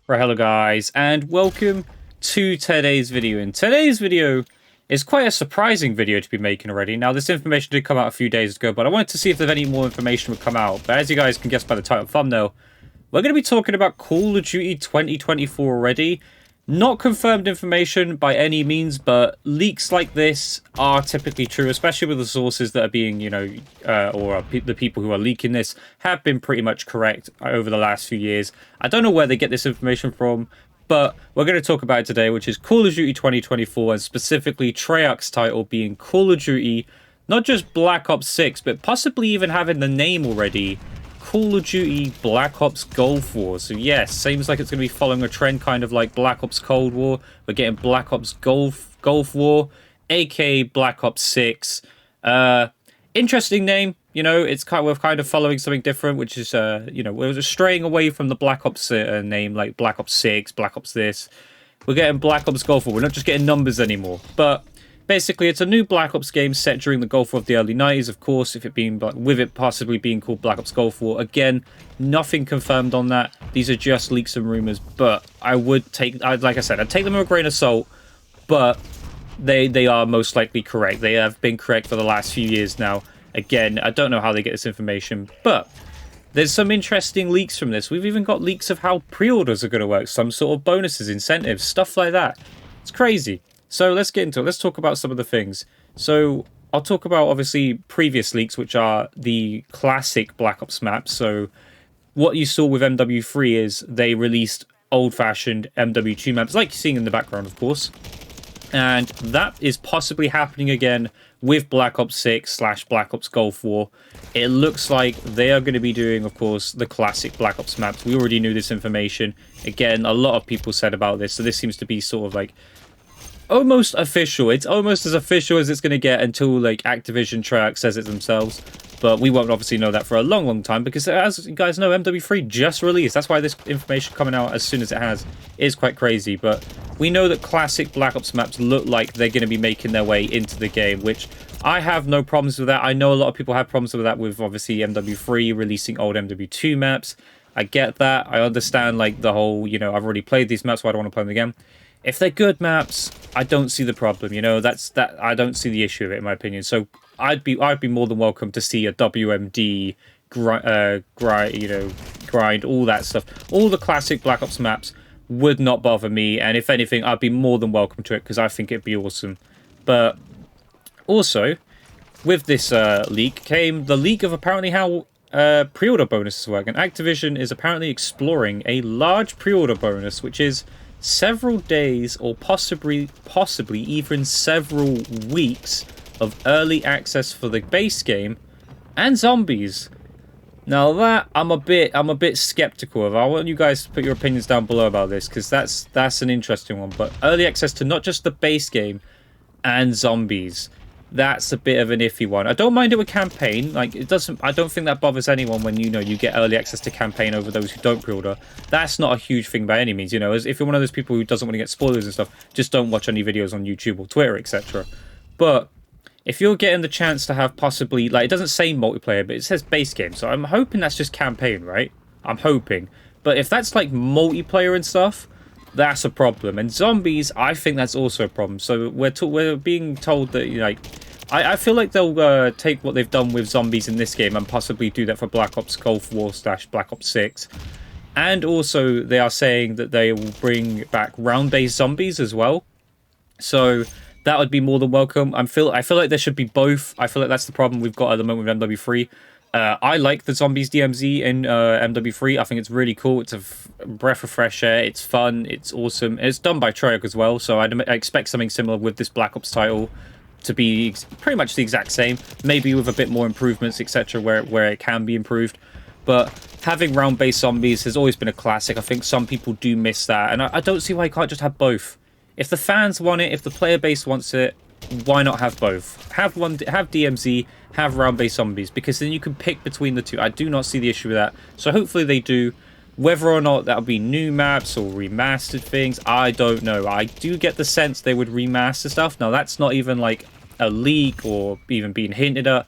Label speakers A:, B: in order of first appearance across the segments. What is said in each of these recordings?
A: Right, hello guys, and welcome to today's video. And today's video is quite a surprising video to be making already. Now, this information did come out a few days ago, but I wanted to see if there's any more information would come out. But as you guys can guess by the title and thumbnail, we're going to be talking about Call of Duty 2024 already. Not confirmed information by any means, but leaks like this are typically true, especially with the sources that are being, the people who are leaking this have been pretty much correct over the last few years. I don't know where they get this information from, but we're going to talk about it today, which is Call of Duty 2024, and specifically Treyarch's title being Call of Duty, not just Black Ops 6, but possibly even having the name already, Call of Duty Black Ops Gulf War. So yes, seems like it's going to be following a trend kind of like Black Ops Cold War. We're getting Black Ops Gulf War, aka Black Ops 6. Interesting name, it's we're kind of following something different, which is, we're straying away from the Black Ops name, like Black Ops 6, Black Ops this. We're getting Black Ops Gulf War. We're not just getting numbers anymore, but basically, it's a new Black Ops game set during the Gulf War of the early 90s, of course, with it possibly being called Black Ops Gulf War. Again, nothing confirmed on that. These are just leaks and rumors, but like I said, I'd take them with a grain of salt, but they are most likely correct. They have been correct for the last few years now. Again, I don't know how they get this information, but there's some interesting leaks from this. We've even got leaks of how pre-orders are going to work, some sort of bonuses, incentives, stuff like that. It's crazy. So let's get into it. Let's talk about some of the things. So I'll talk about, obviously, previous leaks, which are the classic Black Ops maps. So what you saw with MW3 is they released old-fashioned MW2 maps, like you're seeing in the background, of course. And that is possibly happening again with Black Ops 6 / Black Ops Gulf War. It looks like they are going to be doing, of course, the classic Black Ops maps. We already knew this information. Again, a lot of people said about this, so this seems to be sort of like almost official. It's almost as official as it's going to get until like Activision Treyarch says it themselves. But we won't obviously know that for a long time because, as you guys know, MW3 just released. That's why this information coming out as soon as it has is quite crazy. But we know that classic Black Ops maps look like they're going to be making their way into the game, which I have no problems with that. I know a lot of people have problems with that with obviously MW3 releasing old MW2 maps. I get that. I understand like the whole, I've already played these maps, so I don't want to play them again. If they're good maps, I don't see the problem. I don't see the issue of it, in my opinion. So I'd be more than welcome to see a WMD grind, all that stuff. All the classic Black Ops maps would not bother me, and if anything, I'd be more than welcome to it because I think it'd be awesome. But also, with this leak came the leak of apparently how pre-order bonuses work, and Activision is apparently exploring a large pre-order bonus, which is several days or possibly even several weeks of early access for the base game and zombies. Now that I'm a bit skeptical of. I want you guys to put your opinions down below about this because that's an interesting one. But early access to not just the base game and zombies, that's a bit of an iffy one. I don't mind it with campaign. Like I don't think that bothers anyone when you get early access to campaign over those who don't pre-order. That's not a huge thing by any means. As if you're one of those people who doesn't want to get spoilers and stuff, just don't watch any videos on YouTube or Twitter, etc. But if you're getting the chance to have possibly, like, it doesn't say multiplayer, but it says base game, so I'm hoping that's just campaign, right? I'm hoping. But if that's like multiplayer and stuff, that's a problem. And zombies, I think that's also a problem. So we're being told that, I feel like they'll take what they've done with zombies in this game and possibly do that for Black Ops Gulf War / Black Ops 6. And also, they are saying that they will bring back round-based zombies as well. So that would be more than welcome. I feel like there should be both. I feel like that's the problem we've got at the moment with MW3. I like the zombies DMZ in MW3. I think it's really cool. It's a breath of fresh air. It's fun. It's awesome. It's done by Treyarch as well, so I expect something similar with this Black Ops title to be pretty much the exact same, maybe with a bit more improvements, etc., where it can be improved. But having round-based zombies has always been a classic. I think some people do miss that, and I don't see why you can't just have both. If the fans want it, if the player base wants it, why not have both? Have DMZ, have round-based zombies, because then you can pick between the two. I do not see the issue with that. So hopefully they do. Whether or not that'll be new maps or remastered things, I don't know. I do get the sense they would remaster stuff. Now, that's not even like a leak or even being hinted at.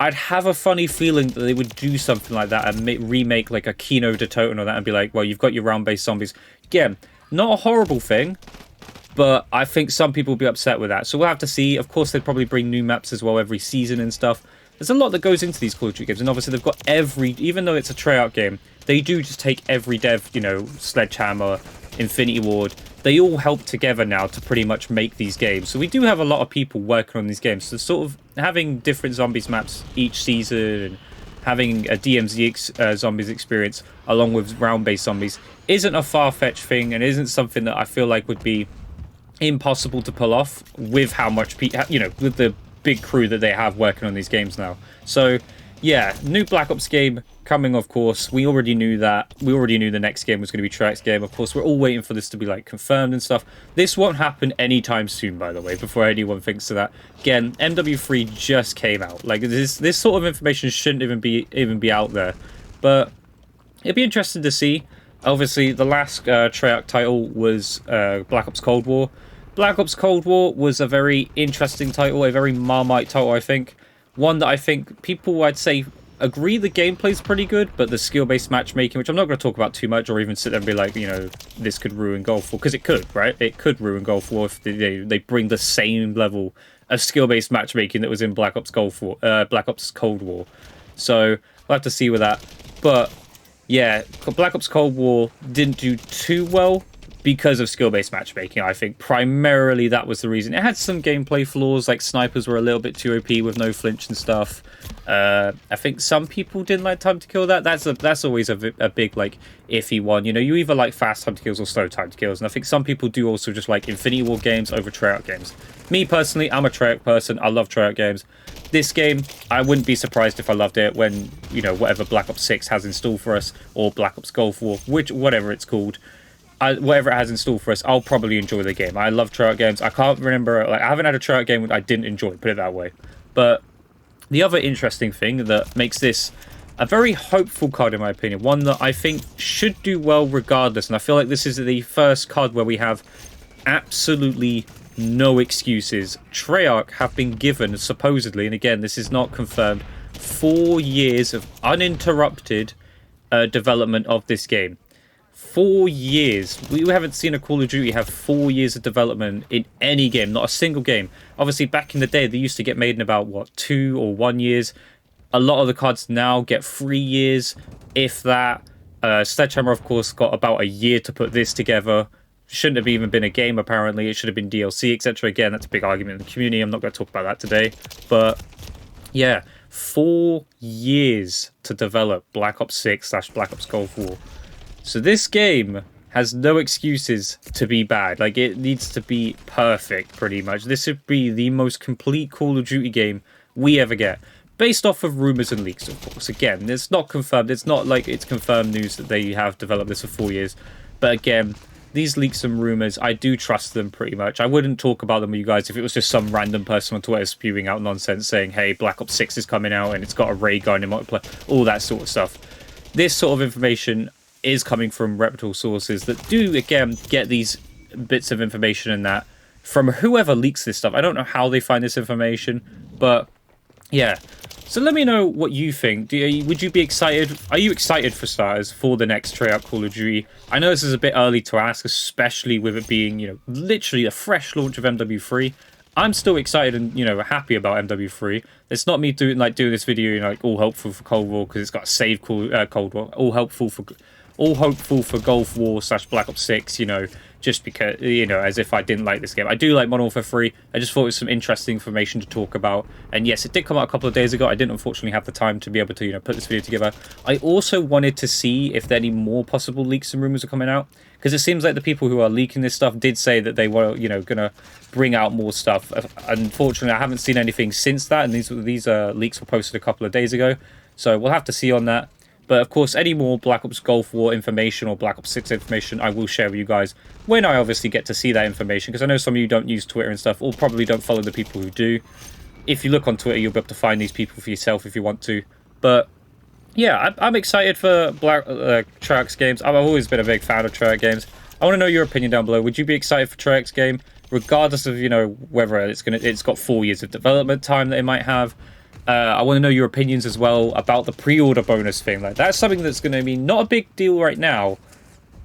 A: I'd have a funny feeling that they would do something like that and remake like a Kino de Toten or that and be like, well, you've got your round-based zombies. Again, not a horrible thing, but I think some people will be upset with that. So we'll have to see. Of course, they'd probably bring new maps as well every season and stuff. There's a lot that goes into these Call of Duty games, and obviously they've got even though it's a Treyarch game, they do just take every dev, you know, Sledgehammer, Infinity Ward, they all help together now to pretty much make these games. So we do have a lot of people working on these games. So sort of having different zombies maps each season and having a DMZ zombies experience along with round-based zombies isn't a far-fetched thing and isn't something that I feel like would be impossible to pull off with how much, you know, with the big crew that they have working on these games now. So yeah, new Black Ops game coming, of course. We already knew that. We already knew the next game was going to be Treyarch's game. Of course, we're all waiting for this to be like confirmed and stuff. This won't happen anytime soon, by the way, before anyone thinks of that. Again, MW3 just came out. Like this sort of information shouldn't even be out there. But it'd be interesting to see. Obviously, the last Treyarch title was Black Ops Cold War. Black Ops Cold War was a very interesting title, a very Marmite title, I think. One that I think people, I'd say, agree the gameplay's pretty good, but the skill-based matchmaking, which I'm not going to talk about too much or even sit there and be like, you know, this could ruin Gulf War, because it could, right? It could ruin Gulf War if they bring the same level of skill-based matchmaking that was in Black Ops Cold War. So we'll have to see with that. But yeah, Black Ops Cold War didn't do too well because of skill-based matchmaking. I think primarily that was the reason. It had some gameplay flaws, like snipers were a little bit too OP with no flinch and stuff. I think some people didn't like time to kill. That's always a big like iffy one. You know, you either like fast time to kills or slow time to kills, and I think some people do also just like Infinity War games over Treyarch games. Me personally, I'm a Treyarch person. I love Treyarch games. This game, I wouldn't be surprised if I loved it when, you know, whatever Black Ops 6 has in store for us, or Black Ops Gulf War, whatever it's called. Whatever it has in store for us, I'll probably enjoy the game. I love Treyarch games. I can't remember, like, I haven't had a Treyarch game that I didn't enjoy, put it that way. But the other interesting thing that makes this a very hopeful card, in my opinion, one that I think should do well regardless, and I feel like this is the first card where we have absolutely no excuses. Treyarch have been given, supposedly, and again, this is not confirmed, 4 years of uninterrupted development of this game. 4 years. We haven't seen a Call of Duty have 4 years of development in any game, not a single game. Obviously, back in the day, they used to get made in about, what, 2 or 1 years. A lot of the cards now get 3 years, if that. Sledgehammer, of course, got about a year to put this together. Shouldn't have even been a game, apparently. It should have been DLC, etc. Again, that's a big argument in the community. I'm not going to talk about that today. But, yeah, 4 years to develop Black Ops 6 / Black Ops Cold War. So this game has no excuses to be bad. Like, it needs to be perfect, pretty much. This would be the most complete Call of Duty game we ever get. Based off of rumours and leaks, of course. Again, it's not confirmed. It's not like it's confirmed news that they have developed this for 4 years. But again, these leaks and rumours, I do trust them pretty much. I wouldn't talk about them with you guys if it was just some random person on Twitter spewing out nonsense saying, hey, Black Ops 6 is coming out and it's got a ray gun in multiplayer. All that sort of stuff. This sort of information is coming from reputable sources that do, again, get these bits of information and that from whoever leaks this stuff. I don't know how they find this information, but yeah. So let me know what you think. Would you be excited? Are you excited, for starters, for the next Treyarch Call of Duty? I know this is a bit early to ask, especially with it being, you know, literally a fresh launch of MW3. I'm still excited and, you know, happy about MW3. It's not me doing this video, you know, like all hopeful for Cold War because it's got a save Cold War. All hopeful for Gulf War / Black Ops 6, you know, just because, you know, as if I didn't like this game. I do like Modern Warfare 3. I just thought it was some interesting information to talk about. And yes, it did come out a couple of days ago. I didn't unfortunately have the time to be able to, you know, put this video together. I also wanted to see if any more possible leaks and rumors are coming out. Because it seems like the people who are leaking this stuff did say that they were, you know, going to bring out more stuff. Unfortunately, I haven't seen anything since that. And these leaks were posted a couple of days ago. So we'll have to see on that. But of course, any more Black Ops Gulf War information or Black Ops 6 information, I will share with you guys when I obviously get to see that information. Because I know some of you don't use Twitter and stuff, or probably don't follow the people who do. If you look on Twitter, you'll be able to find these people for yourself if you want to. But yeah, I'm excited for Treyarch's games. I've always been a big fan of Treyarch games. I want to know your opinion down below. Would you be excited for Treyarch's game, regardless of, you know, whether it's got 4 years of development time that it might have? I want to know your opinions as well about the pre-order bonus thing. Like, that's something that's going to be not a big deal right now,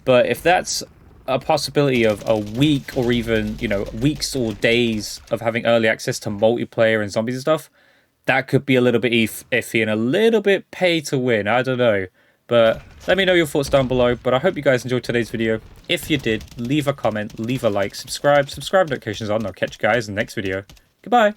A: but if that's a possibility of a week or even, you know, weeks or days of having early access to multiplayer and zombies and stuff, that could be a little bit iffy and a little bit pay to win. I don't know. But let me know your thoughts down below. But I hope you guys enjoyed today's video. If you did, leave a comment, leave a like, subscribe notifications on. I'll catch you guys in the next video. Goodbye.